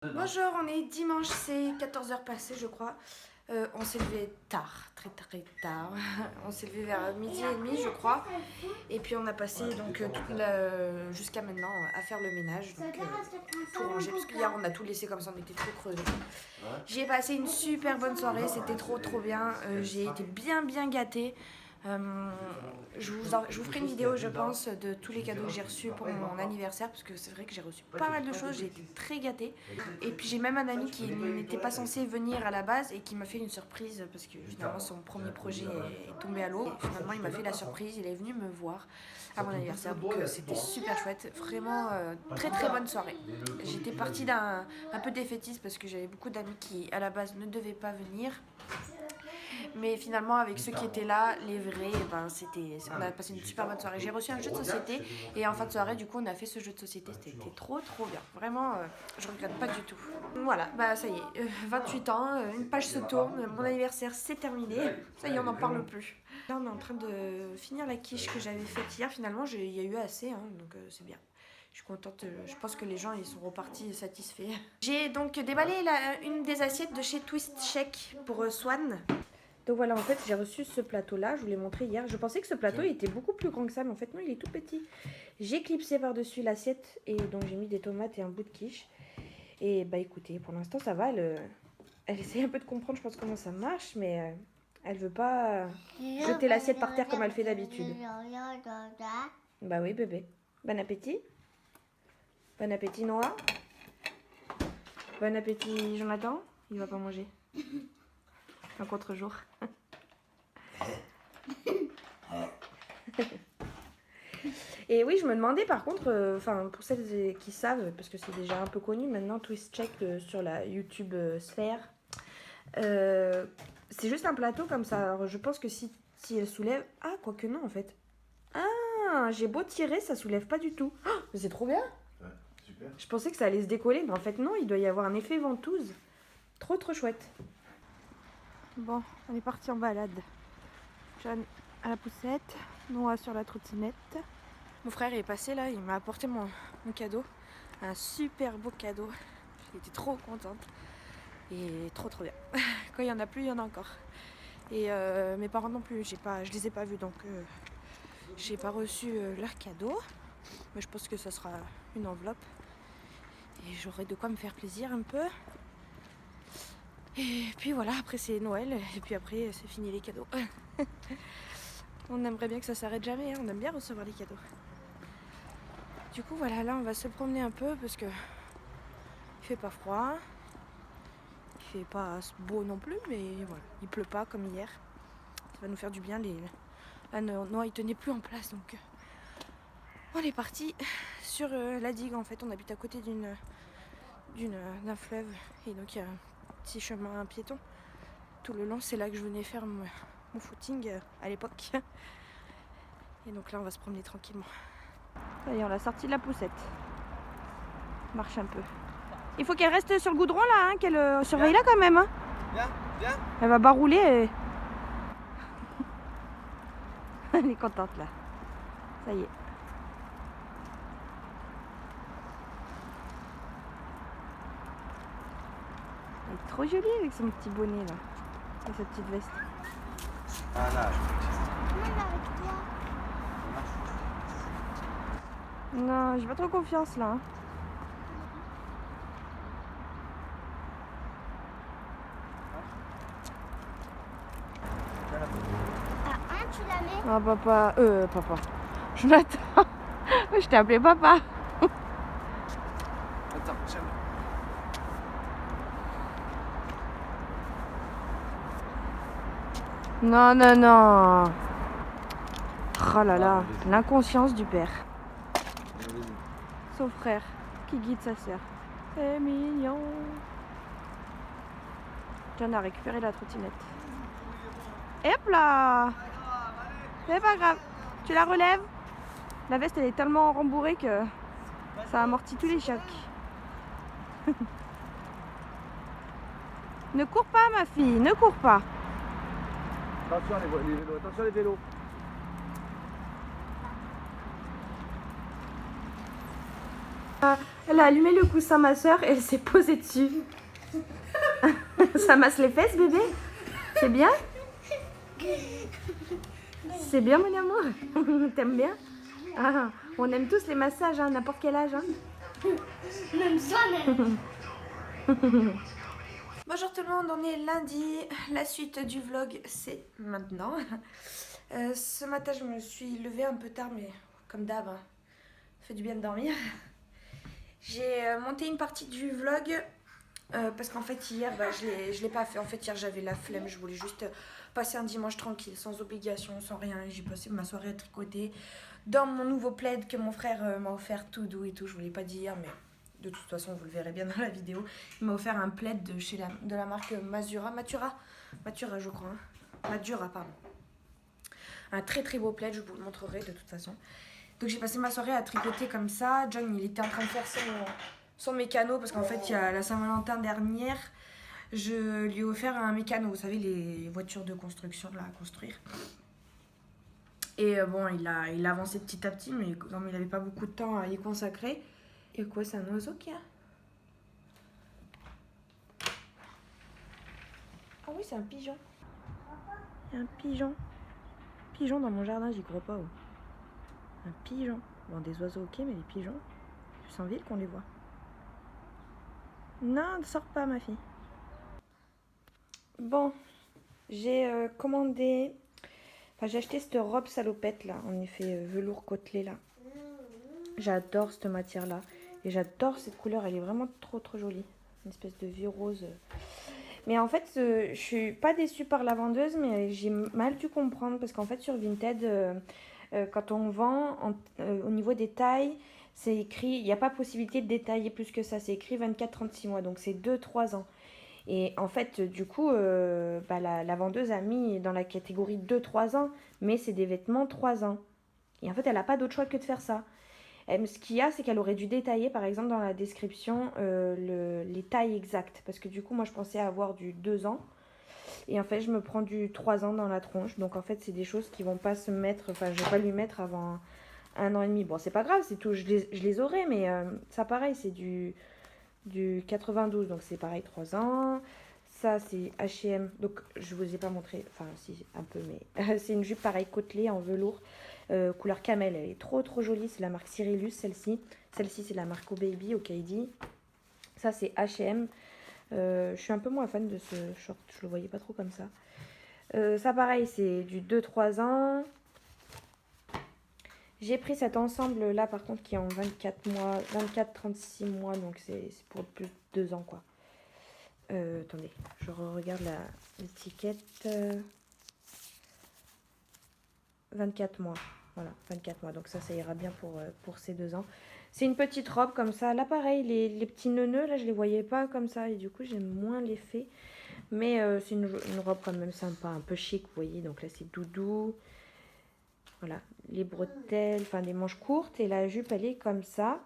Bonjour, on est dimanche, c'est 14h passées je crois. On s'est levé tard, très tard. On s'est levé vers midi et demi je crois. Et puis on a passé donc jusqu'à maintenant à faire le ménage, donc tout ranger. Parce qu'hier on a tout laissé comme ça, on était trop crevés. J'ai passé une super bonne soirée, c'était trop bien. J'ai été bien gâtée. Je vous ferai une vidéo je pense de tous les cadeaux que j'ai reçus pour mon anniversaire, parce que c'est vrai que j'ai reçu pas mal de choses, j'ai été très gâtée. Et puis j'ai même un ami qui n'était pas censé venir à la base et qui m'a fait une surprise, parce que finalement son premier projet est tombé à l'eau. Finalement il m'a fait la surprise, il est venu me voir à mon anniversaire, donc c'était super chouette, vraiment très bonne soirée. J'étais partie d'un peu défaitiste parce que j'avais beaucoup d'amis qui à la base ne devaient pas venir. Mais finalement, avec ceux qui étaient là, les vrais, on a passé une super bonne soirée. J'ai reçu un jeu de société et en fin de soirée, du coup, on a fait ce jeu de société. C'était trop bien. Vraiment, je regrette pas du tout. Voilà, bah ça y est, 28 ans, une page se tourne, mon anniversaire c'est terminé. Ça y est, on n'en parle plus. Là, on est en train de finir la quiche que j'avais faite hier. Finalement, il y a eu assez, hein, donc c'est bien. Je suis contente, je pense que les gens ils sont repartis satisfaits. J'ai donc déballé une des assiettes de chez Twist Shake pour Swan. Donc voilà, en fait, j'ai reçu ce plateau-là, je vous l'ai montré hier. Je pensais que ce plateau il était beaucoup plus grand que ça, mais en fait non, il est tout petit. J'ai clipsé par-dessus l'assiette et donc j'ai mis des tomates et un bout de quiche. Et bah écoutez, pour l'instant ça va, elle essaye un peu de comprendre, je pense, comment ça marche, mais elle veut pas jeter l'assiette par terre comme elle fait d'habitude. Bah oui bébé. Bon appétit. Bon appétit Noah. Bon appétit Jonathan. Il va pas manger. Un contre-jour. Et oui, je me demandais par contre, pour celles qui savent, parce que c'est déjà un peu connu maintenant, Twist Check sur la YouTube sphère, c'est juste un plateau comme ça. Alors je pense que si elle soulève... Ah, quoique non en fait. Ah, j'ai beau tirer, ça soulève pas du tout. Oh, mais c'est trop bien. Ouais, super. Je pensais que ça allait se décoller, mais en fait non, il doit y avoir un effet ventouse. Trop chouette. Bon, on est parti en balade. John à la poussette, Noah sur la trottinette. Mon frère est passé là, il m'a apporté mon cadeau. Un super beau cadeau. J'étais trop contente. Et trop bien. Quand il y en a plus, il y en a encore. Et mes parents non plus, je les ai pas vus, donc j'ai pas reçu leur cadeau. Mais je pense que ça sera une enveloppe. Et j'aurai de quoi me faire plaisir un peu. Et puis voilà, après c'est Noël, et puis après c'est fini les cadeaux. On aimerait bien que ça s'arrête jamais, hein. On aime bien recevoir les cadeaux. Du coup voilà, là on va se promener un peu parce que il fait pas froid, il fait pas beau non plus, mais voilà, il pleut pas comme hier. Ça va nous faire du bien. Là Noah il tenait plus en place, donc on est parti sur la digue. En fait on habite à côté d'un fleuve et donc il y a petit chemin piéton tout le long. C'est là que je venais faire mon footing à l'époque. Et donc là on va se promener tranquillement. Ça y est, on l'a sortie de la poussette. On marche un peu. Il faut qu'elle reste sur le goudron là, hein, qu'elle surveille là quand même. Hein. Viens. Elle va barouler. Elle est contente là. Ça y est. Elle est trop jolie avec son petit bonnet là. Et sa petite veste. Ah là, Non, j'ai pas trop confiance là. Hein. Tu la mets? Ah papa. Jonathan. Je t'ai appelé papa. attends, tiens. Non. Oh là là, l'inconscience du père. Son frère qui guide sa sœur. C'est mignon. John a récupéré la trottinette. Et hop là. C'est pas grave. Tu la relèves. La veste elle est tellement rembourrée que ça amortit tous les chocs. Ne cours pas ma fille, ne cours pas. Attention les vélos, attention les vélos. Elle a allumé le coussin, ma soeur, et elle s'est posée dessus. Ça masse les fesses, bébé? C'est bien? C'est bien, mon amour? T'aimes bien? Ah, on aime tous les massages, hein, n'importe quel âge. Hein. Même ça, même. Bonjour tout le monde, on est lundi. La suite du vlog, c'est maintenant. Ce matin, je me suis levée un peu tard, mais comme d'hab, hein, ça fait du bien de dormir. J'ai monté une partie du vlog parce qu'en fait hier je l'ai pas fait. En fait hier j'avais la flemme, je voulais juste passer un dimanche tranquille, sans obligation, sans rien. J'ai passé ma soirée à tricoter dans mon nouveau plaid que mon frère m'a offert, tout doux et tout. Je vous l'ai pas dit hier, mais de toute façon vous le verrez bien dans la vidéo. Il m'a offert un plaid de la marque Matura je crois, hein. Madura, pardon. Un très très beau plaid, je vous le montrerai de toute façon. Donc j'ai passé ma soirée à tricoter comme ça. John, il était en train de faire son mécano parce qu'en fait, il y a la Saint-Valentin dernière, je lui ai offert un mécano. Vous savez, les voitures de construction là, à construire. Et bon, il a avancé petit à petit, mais comme il n'avait pas beaucoup de temps à y consacrer. Et quoi, c'est un oiseau qui a? Ah oui, c'est un pigeon. Il y a un pigeon. Pigeon dans mon jardin, j'y crois pas. Oh. Un pigeon. Bon, des oiseaux ok, mais les pigeons, c'est en ville qu'on les voit. Non, ne sors pas, ma fille. Bon, j'ai commandé... Enfin, j'ai acheté cette robe salopette, là, en effet, velours côtelé, là. J'adore cette matière-là. Et j'adore cette couleur, elle est vraiment trop, trop jolie. Une espèce de vieux rose. Mais en fait, je suis pas déçue par la vendeuse, mais j'ai mal dû comprendre. Parce qu'en fait, sur Vinted... quand on vend, au niveau des tailles, c'est écrit, il n'y a pas possibilité de détailler plus que ça. C'est écrit 24-36 mois, donc c'est 2-3 ans. Et en fait, du coup, la vendeuse a mis dans la catégorie 2-3 ans, mais c'est des vêtements 3 ans. Et en fait, elle n'a pas d'autre choix que de faire ça. Ce qu'il y a, c'est qu'elle aurait dû détailler, par exemple, dans la description, les tailles exactes. Parce que du coup, moi, je pensais avoir du 2 ans. Et en fait, je me prends du 3 ans dans la tronche. Donc, en fait, c'est des choses qui vont pas se mettre... Enfin, je vais pas lui mettre avant 1 an et demi. Bon, c'est pas grave, c'est tout. Je les aurai, mais ça, pareil, c'est du 92. Donc, c'est pareil, 3 ans. Ça, c'est H&M. Donc, je vous ai pas montré... Enfin, si, un peu, mais... c'est une jupe, pareil, côtelée en velours. Couleur camel. Elle est trop, trop jolie. C'est la marque Cyrillus, celle-ci. Celle-ci, c'est la marque Oh Baby, au Kaidi. Ça, c'est H&M. Je suis un peu moins fan de ce short, je le voyais pas trop comme ça. Ça pareil, c'est du 2-3 ans. J'ai pris cet ensemble là par contre qui est en 24-36 mois, donc c'est pour plus de 2 ans quoi. Attendez, je regarde l'étiquette. 24 mois, voilà, 24 mois, donc ça ira bien pour ces 2 ans. C'est une petite robe comme ça. Là, pareil, les petits nœuds, là, je les voyais pas comme ça. Et du coup, j'aime moins l'effet. Mais c'est une robe quand même sympa, un peu chic, vous voyez. Donc là, c'est doudou. Voilà, les bretelles, enfin des manches courtes. Et la jupe, elle est comme ça.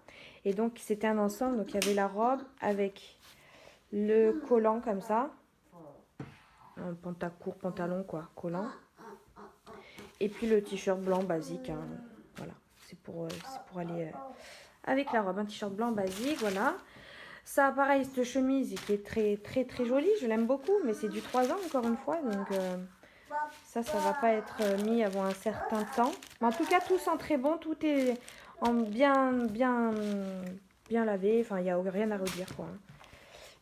Et donc, c'était un ensemble. Donc, il y avait la robe avec le collant comme ça. Un pantalon, quoi, collant. Et puis le t-shirt blanc basique. Hein. Voilà, c'est pour aller... avec la robe, un t-shirt blanc basique, voilà. Ça, pareil, cette chemise qui est très, très, très jolie. Je l'aime beaucoup, mais c'est du 3 ans, encore une fois. Donc, ça va pas être mis avant un certain temps. Mais en tout cas, tout sent très bon. Tout est bien lavé. Enfin, il n'y a rien à redire, quoi.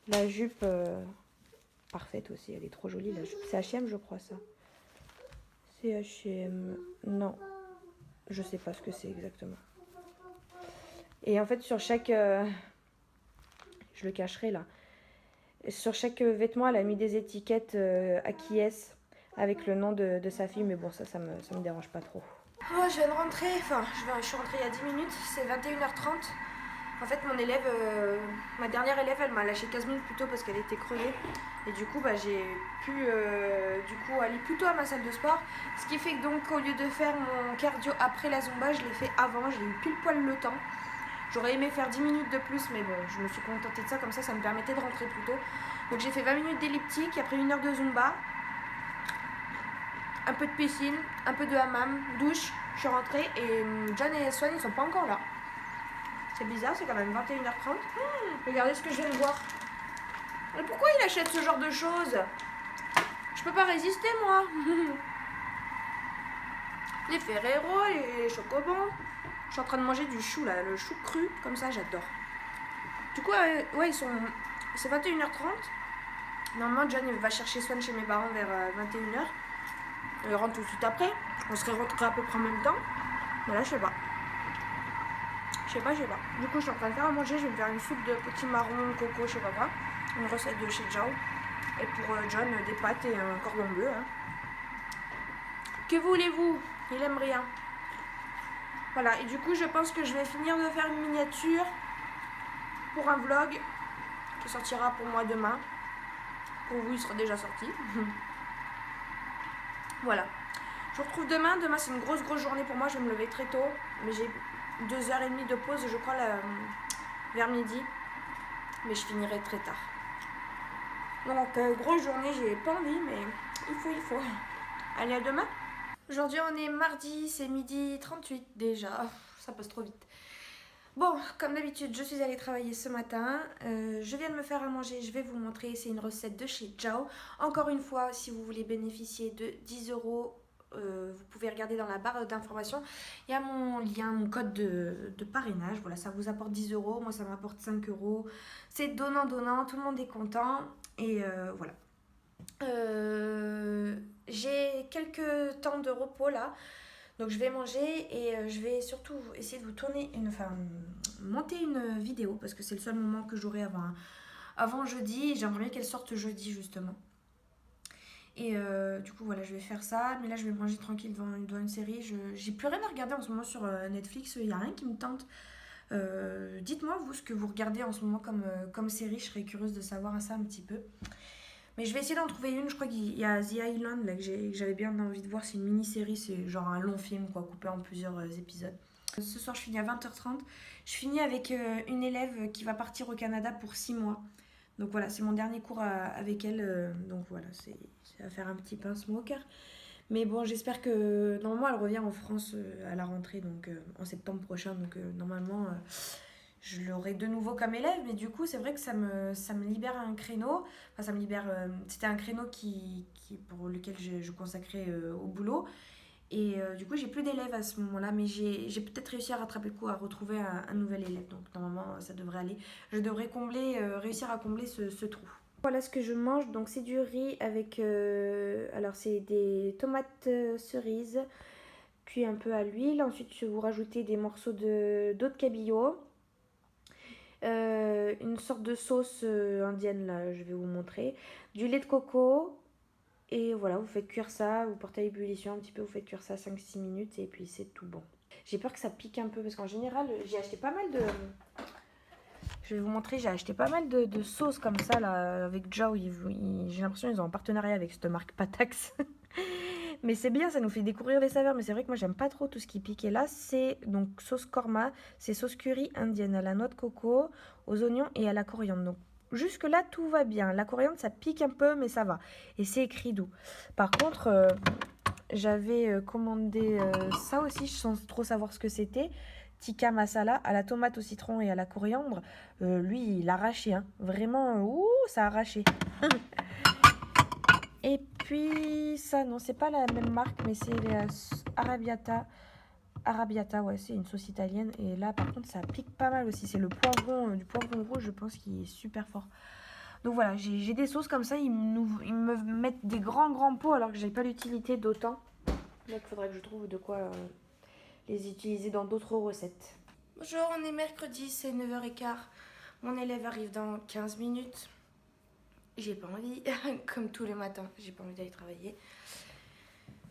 La jupe, parfaite aussi. Elle est trop jolie, la jupe. C'est H&M, je crois, ça. C'est H&M. Non. Je sais pas ce que c'est exactement. Et en fait, sur chaque... je le cacherai là. Sur chaque vêtement, elle a mis des étiquettes acquiesce avec le nom de sa fille. Mais bon, ça me dérange pas trop. Moi, je viens de rentrer. Enfin, je suis rentrée il y a 10 minutes. C'est 21h30. En fait, mon élève... ma dernière élève, elle m'a lâché 15 minutes plus tôt parce qu'elle était crevée. Et du coup, j'ai pu aller plus tôt à ma salle de sport. Ce qui fait que donc, au lieu de faire mon cardio après la Zumba, je l'ai fait avant. J'ai eu pile poil le temps. J'aurais aimé faire 10 minutes de plus, mais bon, je me suis contentée de ça, comme ça me permettait de rentrer plus tôt. Donc j'ai fait 20 minutes d'elliptique, après 1 heure de Zumba, un peu de piscine, un peu de hammam, douche, je suis rentrée et John et Swan, ils sont pas encore là. C'est bizarre, c'est quand même 21h30. Regardez ce que je viens de voir. Mais pourquoi il achète ce genre de choses? Je peux pas résister, moi. Les Ferrero, les chocobons. Je suis en train de manger du chou, là, le chou cru, comme ça, j'adore. Du coup, ouais, ils sont... C'est 21h30. Normalement, John il va chercher Swan chez mes parents vers 21h. Il rentre tout de suite après. On serait rentrés à peu près en même temps. Mais là, je sais pas. Je sais pas. Du coup, je suis en train de faire à manger. Je vais me faire une soupe de petits marrons, coco, je sais pas quoi. Une recette de chez Jao. Et pour John, des pâtes et un cordon bleu. Hein. Que voulez-vous? Il aime rien. Voilà, et du coup, je pense que je vais finir de faire une miniature pour un vlog qui sortira pour moi demain. Pour vous, il sera déjà sorti. Voilà. Je vous retrouve demain. Demain, c'est une grosse journée pour moi. Je vais me lever très tôt. Mais j'ai 2h30 de pause, je crois, vers midi. Mais je finirai très tard. Donc, grosse journée. J'ai pas envie, mais il faut. Allez, à demain. Aujourd'hui, on est mardi. C'est midi 38 déjà. Ça passe trop vite. Bon, comme d'habitude, je suis allée travailler ce matin. Je viens de me faire à manger. Je vais vous montrer. C'est une recette de chez Jao. Encore une fois, si vous voulez bénéficier de 10 €, vous pouvez regarder dans la barre d'information. Il y a mon lien, mon code de parrainage. Voilà, ça vous apporte 10 €. Moi, ça m'apporte 5 €. C'est donnant. Tout le monde est content. Et voilà. J'ai quelques temps de repos là. Donc je vais manger et je vais surtout essayer de vous monter une vidéo parce que c'est le seul moment que j'aurai avant jeudi. J'aimerais bien qu'elle sorte jeudi justement. Et du coup voilà, je vais faire ça. Mais là je vais manger tranquille devant une série. J'ai plus rien à regarder en ce moment sur Netflix. Il n'y a rien qui me tente. Dites-moi vous ce que vous regardez en ce moment comme série. Je serais curieuse de savoir ça un petit peu. Mais je vais essayer d'en trouver une. Je crois qu'il y a The Island là, que j'avais bien envie de voir. C'est une mini-série. C'est genre un long film quoi, coupé en plusieurs épisodes. Ce soir, je finis à 20h30. Je finis avec une élève qui va partir au Canada pour 6 mois. Donc voilà, c'est mon dernier cours avec elle. Donc voilà, ça va faire un petit pincement au cœur. Mais bon, j'espère que... Normalement, elle revient en France à la rentrée, donc en septembre prochain. Donc normalement... je l'aurai de nouveau comme élève, mais du coup, c'est vrai que ça me libère un créneau. Enfin, ça me libère... c'était un créneau pour lequel je consacrais au boulot. Et du coup, j'ai plus d'élèves à ce moment-là, mais j'ai peut-être réussi à rattraper le coup, à retrouver un nouvel élève. Donc, normalement, ça devrait aller. Je devrais réussir à combler ce trou. Voilà ce que je mange. Donc, c'est du riz avec... alors, c'est des tomates cerises cuites un peu à l'huile. Ensuite, vous rajoutez des morceaux d'eau de cabillaud. Une sorte de sauce indienne, là, je vais vous montrer. Du lait de coco. Et voilà, vous faites cuire ça, vous portez à ébullition un petit peu, vous faites cuire ça 5-6 minutes et puis c'est tout bon. J'ai peur que ça pique un peu parce qu'en général, j'ai acheté pas mal de... Je vais vous montrer, j'ai acheté pas mal de sauces comme ça là avec Jao. J'ai l'impression qu'ils ont un partenariat avec cette marque Patax. Mais c'est bien, ça nous fait découvrir les saveurs. Mais c'est vrai que moi, j'aime pas trop tout ce qui pique. Et là, c'est donc sauce korma, c'est sauce curry indienne à la noix de coco, aux oignons et à la coriandre. Donc, jusque là, tout va bien. La coriandre, ça pique un peu, mais ça va. Et c'est écrit doux. Par contre, j'avais commandé ça aussi, sans trop savoir ce que c'était. Tikka masala à la tomate, au citron et à la coriandre. Lui, il a arraché. Hein. Vraiment, ouh, ça a arraché. Et puis, ça, non, c'est pas la même marque, mais c'est Arrabbiata. Arrabbiata, ouais, c'est une sauce italienne. Et là, par contre, ça pique pas mal aussi. C'est le poivron, du poivron rouge, je pense, qui est super fort. Donc voilà, j'ai des sauces comme ça. Ils me mettent des grands pots alors que j'ai pas l'utilité d'autant. Donc, il faudrait que je trouve de quoi les utiliser dans d'autres recettes. Bonjour, on est mercredi, c'est 9h15. Mon élève arrive dans 15 minutes. J'ai pas envie, comme tous les matins, j'ai pas envie d'aller travailler.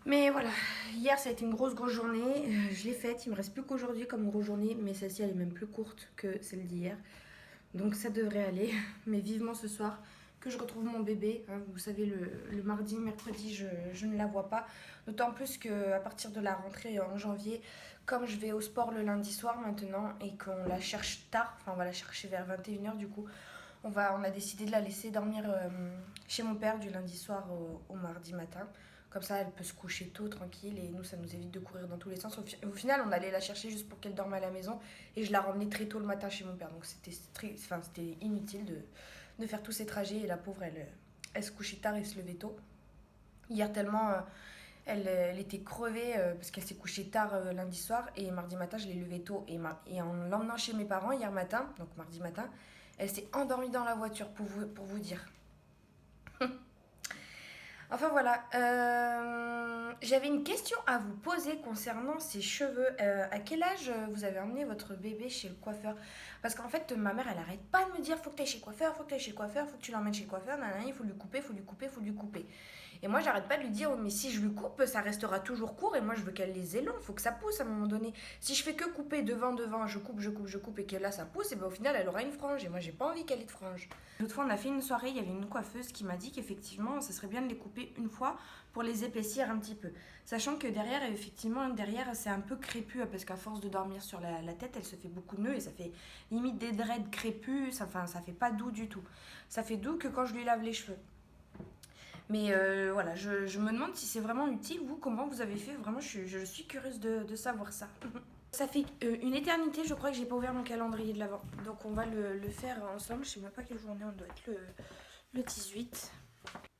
Mais voilà, hier ça a été une grosse journée, je l'ai faite, il me reste plus qu'aujourd'hui comme grosse journée, mais celle-ci elle est même plus courte que celle d'hier. Donc ça devrait aller, mais vivement ce soir que je retrouve mon bébé. Hein, vous savez, le mardi, mercredi, je ne la vois pas. D'autant plus qu'à partir de la rentrée en janvier, comme je vais au sport le lundi soir maintenant et qu'on la cherche tard, enfin on va la chercher vers 21h du coup, on a décidé de la laisser dormir chez mon père du lundi soir au mardi matin. Comme ça, elle peut se coucher tôt, tranquille, et nous, ça nous évite de courir dans tous les sens. Au final, on allait la chercher juste pour qu'elle dorme à la maison, et je la ramenais très tôt le matin chez mon père. Donc c'était inutile de faire tous ces trajets, et la pauvre, elle se couchait tard et se levait tôt. Hier, tellement elle était crevée parce qu'elle s'est couchée tard lundi soir, et mardi matin, je l'ai levée tôt. Et en l'emmenant chez mes parents hier matin, donc mardi matin, elle s'est endormie dans la voiture, pour vous dire. Enfin voilà, j'avais une question à vous poser concernant ses cheveux. À quel âge vous avez emmené votre bébé chez le coiffeur? Parce qu'en fait, ma mère, elle arrête pas de me dire faut que tu ailles chez le coiffeur, faut que tu ailles chez le coiffeur, faut que tu l'emmènes chez le coiffeur, nanana, il faut lui couper, faut lui couper, faut lui couper. Et moi, j'arrête pas de lui dire, oh, mais si je lui coupe, ça restera toujours court, et moi, je veux qu'elle les ait longs, faut que ça pousse à un moment donné. Si je fais que couper devant, je coupe, et que là, ça pousse, et ben au final, elle aura une frange, et moi, j'ai pas envie qu'elle ait de frange. L'autre fois, on a fait une soirée, il y avait une coiffeuse qui m'a dit qu'effectivement, ça serait bien de les couper une fois pour les épaissir un petit peu. Sachant que derrière, effectivement, c'est un peu crépus, parce qu'à force de dormir sur la tête, elle se fait beaucoup de nœuds, et ça fait limite des dreads crépus, ça fait pas doux du tout. Ça fait doux que quand je lui lave les cheveux. Mais voilà, je me demande si c'est vraiment utile, vous, comment vous avez fait. Vraiment, je suis curieuse de savoir ça. Ça fait une éternité, je crois que j'ai pas ouvert mon calendrier de l'Avent. Donc on va le faire ensemble. Je sais même pas quelle journée on doit être, le 18.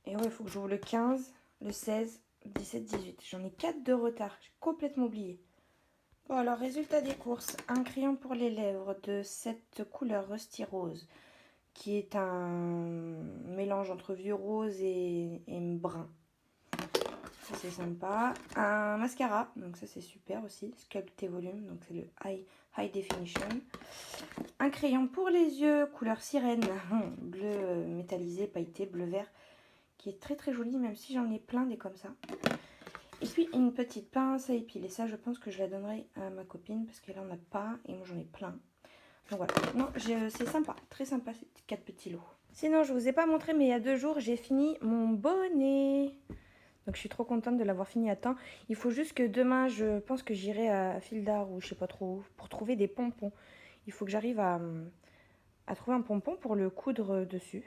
Et ouais, il faut que j'ouvre le 15, le 16, le 17, 18. J'en ai 4 de retard, j'ai complètement oublié. Bon alors, résultat des courses. Un crayon pour les lèvres de cette couleur Rusty Rose, qui est un mélange entre vieux rose et brun. Ça c'est sympa. Un mascara, donc ça c'est super aussi. Sculpt et volume, donc c'est le high definition. Un crayon pour les yeux, couleur sirène, bleu métallisé, pailleté, bleu vert, qui est très très joli, même si j'en ai plein des comme ça. Et puis une petite pince à épiler. Ça, je pense que je la donnerai à ma copine parce qu'elle en a pas et moi j'en ai plein. Donc voilà, non, c'est sympa, très sympa ces 4 petits lots. Sinon, je vous ai pas montré, mais il y a 2 jours, j'ai fini mon bonnet. Donc je suis trop contente de l'avoir fini à temps. Il faut juste que demain, je pense que j'irai à Fil d'Art ou je sais pas trop où, pour trouver des pompons. Il faut que j'arrive à trouver un pompon pour le coudre dessus.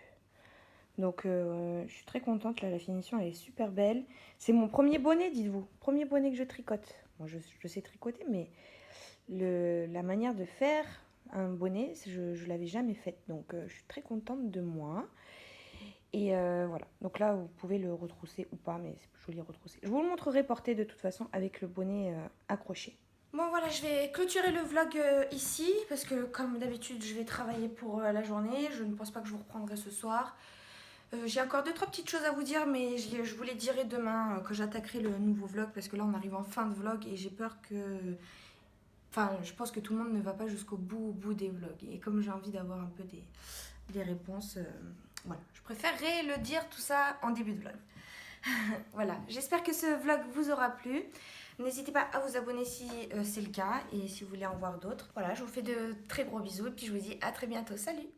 Donc je suis très contente, là la finition elle est super belle. C'est mon premier bonnet, dites-vous. Premier bonnet que je tricote. Bon, je sais tricoter, mais la manière de faire un bonnet, je l'avais jamais faite. Donc je suis très contente de moi. Et voilà, donc là vous pouvez le retrousser ou pas, mais c'est joli retroussé. Je vous le montrerai porté de toute façon avec le bonnet accroché. Bon voilà, je vais clôturer le vlog ici, parce que comme d'habitude je vais travailler pour la journée. Je ne pense pas que je vous reprendrai ce soir. J'ai encore 2-3 petites choses à vous dire, mais je vous les dirai demain quand j'attaquerai le nouveau vlog, parce que là on arrive en fin de vlog et j'ai peur que... Enfin, je pense que tout le monde ne va pas jusqu'au bout des vlogs. Et comme j'ai envie d'avoir un peu des réponses, voilà. Je préférerais le dire tout ça en début de vlog. Voilà, j'espère que ce vlog vous aura plu. N'hésitez pas à vous abonner si c'est le cas et si vous voulez en voir d'autres. Voilà, je vous fais de très gros bisous et puis je vous dis à très bientôt. Salut!